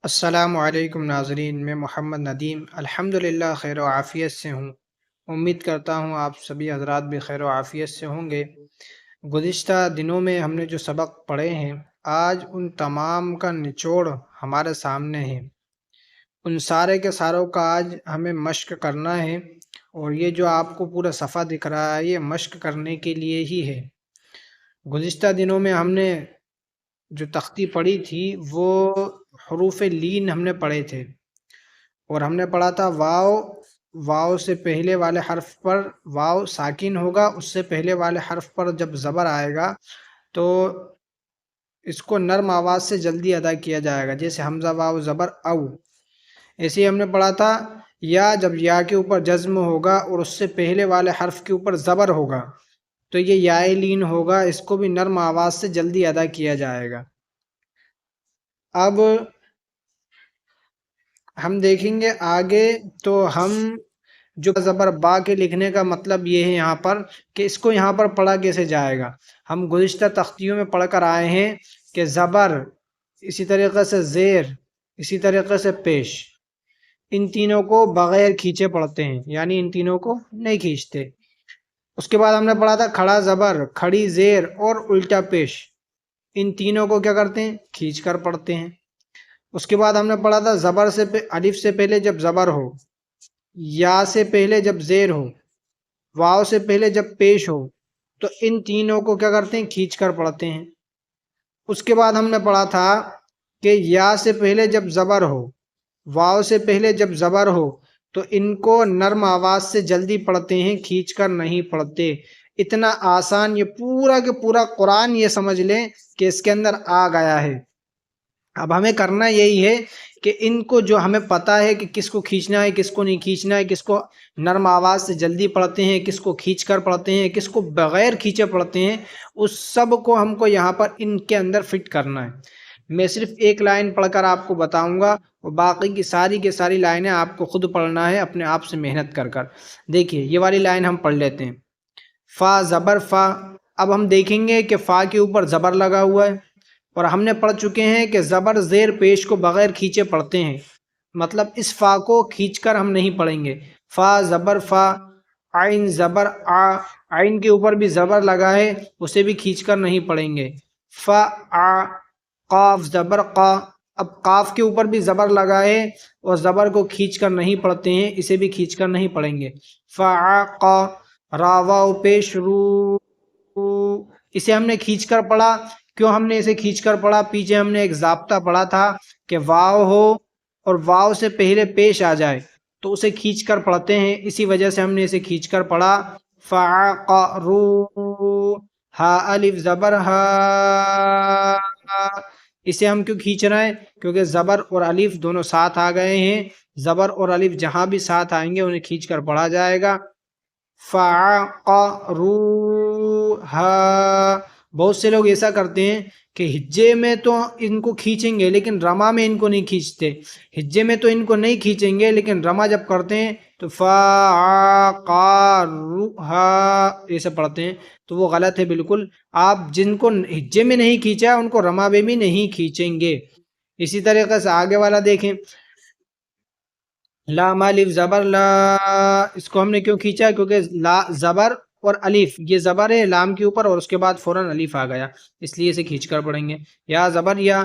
السلام علیکم ناظرین، میں محمد ندیم الحمدللہ خیر و عافیت سے ہوں۔ امید کرتا ہوں آپ سبھی حضرات بھی خیر و عافیت سے ہوں گے۔ گزشتہ دنوں میں ہم نے جو سبق پڑھے ہیں، آج ان تمام کا نچوڑ ہمارے سامنے ہے۔ ان سارے کے ساروں کا آج ہمیں مشق کرنا ہے، اور یہ جو آپ کو پورا صفحہ دکھ رہا ہے یہ مشق کرنے کے لیے ہی ہے۔ گزشتہ دنوں میں ہم نے جو تختی پڑھی تھی وہ حروف لین ہم نے پڑھے تھے، اور ہم نے پڑھا تھا واو سے پہلے والے حرف پر واو ساکن ہوگا، اس سے پہلے والے حرف پر جب زبر آئے گا تو اس کو نرم آواز سے جلدی ادا کیا جائے گا، جیسے حمزہ واو زبر او۔ ایسے ہی ہم نے پڑھا تھا یا جب یا کے اوپر جزم ہوگا اور اس سے پہلے والے حرف کے اوپر زبر ہوگا تو یہ یائے لین ہوگا، اس کو بھی نرم آواز سے جلدی ادا کیا جائے گا۔ اب ہم دیکھیں گے آگے، تو ہم جو زبر با کے لکھنے کا مطلب یہ ہے یہاں پر کہ اس کو یہاں پر پڑھا کیسے جائے گا۔ ہم گزشتہ تختیوں میں پڑھ کر آئے ہیں کہ زبر، اسی طریقے سے زیر، اسی طریقے سے پیش، ان تینوں کو بغیر کھینچے پڑھتے ہیں، یعنی ان تینوں کو نہیں کھینچتے۔ اس کے بعد ہم نے پڑھا تھا کھڑا زبر، کھڑی زیر اور الٹا پیش، ان تینوں کو کیا کرتے ہیں؟ کھینچ کر پڑھتے ہیں۔ اس کے بعد ہم نے پڑھا تھا زبر سے الف سے پہلے جب زبر ہو، یا سے پہلے جب زیر ہو، واو سے پہلے جب پیش ہو، تو ان تینوں کو کیا کرتے ہیں؟ کھینچ کر پڑھتے ہیں۔ اس کے بعد ہم نے پڑھا تھا کہ یا سے پہلے جب زبر ہو، واو سے پہلے جب زبر ہو، تو ان کو نرم آواز سے جلدی پڑھتے ہیں، کھینچ کر نہیں پڑھتے۔ اتنا آسان، یہ پورا کہ پورا قرآن یہ سمجھ لیں کہ اس کے اندر آ گیا ہے۔ اب ہمیں کرنا یہی ہے کہ ان کو جو ہمیں پتہ ہے کہ کس کو کھینچنا ہے، کس کو نہیں کھینچنا ہے، کس کو نرم آواز سے جلدی پڑھتے ہیں، کس کو کھینچ کر پڑھتے ہیں، کس کو بغیر کھینچے پڑھتے ہیں، اس سب کو ہم کو یہاں پر ان کے اندر فٹ کرنا ہے۔ میں صرف ایک لائن پڑھ کر آپ کو بتاؤں گا، اور باقی کی ساری لائنیں آپ کو خود پڑھنا ہے اپنے آپ سے محنت کر کر۔ دیکھیے یہ والی لائن ہم پڑھ لیتے ہیں، فا زبر فا۔ اب ہم دیکھیں گے کہ فا کے اوپر زبر لگا ہوا ہے، اور ہم نے پڑھ چکے ہیں کہ زبر زیر پیش کو بغیر کھینچے پڑھتے ہیں، مطلب اس فا کو کھینچ کر ہم نہیں پڑھیں گے۔ فا زبر فا، عین زبر آ، عین کے اوپر بھی زبر لگا ہے، اسے بھی کھینچ کر نہیں پڑھیں گے۔ فا آ، قاف زبر قا، اب قاف کے اوپر بھی زبر لگا ہے اور زبر کو کھینچ کر نہیں پڑھتے ہیں، اسے بھی کھینچ کر نہیں پڑھیں گے۔ فا آ قا، را واو پیش رو، اسے ہم نے کھینچ کر پڑھا۔ کیوں ہم نے اسے کھینچ کر پڑھا؟ پیچھے ہم نے ایک ضابطہ پڑھا تھا کہ واو ہو اور واو سے پہلے پیش آ جائے تو اسے کھینچ کر پڑھتے ہیں، اسی وجہ سے ہم نے اسے کھینچ کر پڑھا۔ فعقروا، ہا الف زبر ہا، اسے ہم کیوں کھینچ رہے ہیں؟ کیونکہ زبر اور الف دونوں ساتھ آ گئے ہیں، زبر اور الف جہاں بھی ساتھ آئیں گے انہیں کھینچ کر پڑھا جائے گا۔ فعقروہا، بہت سے لوگ ایسا کرتے ہیں کہ ہجے میں تو ان کو کھینچیں گے لیکن رما میں ان کو نہیں کھینچتے، ہجے میں تو ان کو نہیں کھینچیں گے لیکن رما جب کرتے ہیں تو فعقروہا ایسے پڑھتے ہیں، تو وہ غلط ہے بالکل۔ آپ جن کو ہجے میں نہیں کھینچا ان کو رما میں بھی نہیں کھینچیں گے۔ اسی طریقے سے آگے والا دیکھیں، لام الف زبر لا، اس کو ہم نے کیوں کھینچا؟ کیونکہ لا زبر اور الف، یہ زبر ہے لام کے اوپر اور اس کے بعد فوراً الف آ گیا، اس لیے اسے کھینچ کر پڑھیں گے۔ یا زبر یا،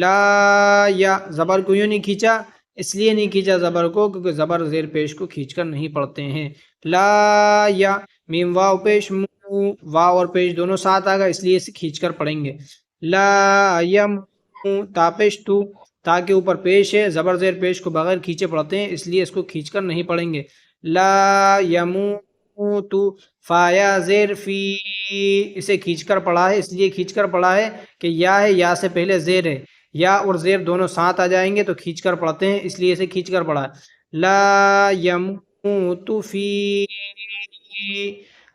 لا یا، زبر کو یوں نہیں کھینچا، اس لیے نہیں کھینچا زبر کو کیونکہ زبر زیر پیش کو کھینچ کر نہیں پڑھتے ہیں۔ لا یا، میم واو پیش مو، واو اور پیش دونوں ساتھ آ گئے اس لیے اسے کھینچ کر پڑھیں گے۔ لا یم، تا پیش تو، تا کے اوپر پیش ہے، زبر زیر پیش کو بغیر کھینچے پڑھتے ہیں اس لیے اس کو کھینچ کر نہیں پڑھیں گے۔ لا یموتو، فا یا زیر فی، اسے کھینچ کر پڑھا ہے، اس لیے کھینچ کر پڑھا ہے کہ یا ہے، یا سے پہلے زیر ہے، یا اور زیر دونوں ساتھ آ جائیں گے تو کھینچ کر پڑھتے ہیں اس لیے اسے کھینچ کر پڑھا ہے۔ لا یموتو فی،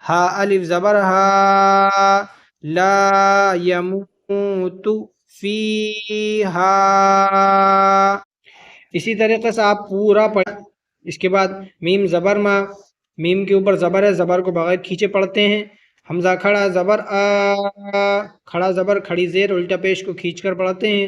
ہا الف زبر ہا، لا یموتو فیہا۔ اسی طریقے سے آپ پورا پڑھیں۔ اس کے بعد میم زبر ما، میم کے اوپر زبر ہے، زبر کو بغیر کھینچے پڑھتے ہیں۔ حمزہ کھڑا زبر آ، کھڑا زبر کھڑی زیر الٹا پیش کو کھینچ کر پڑھتے ہیں۔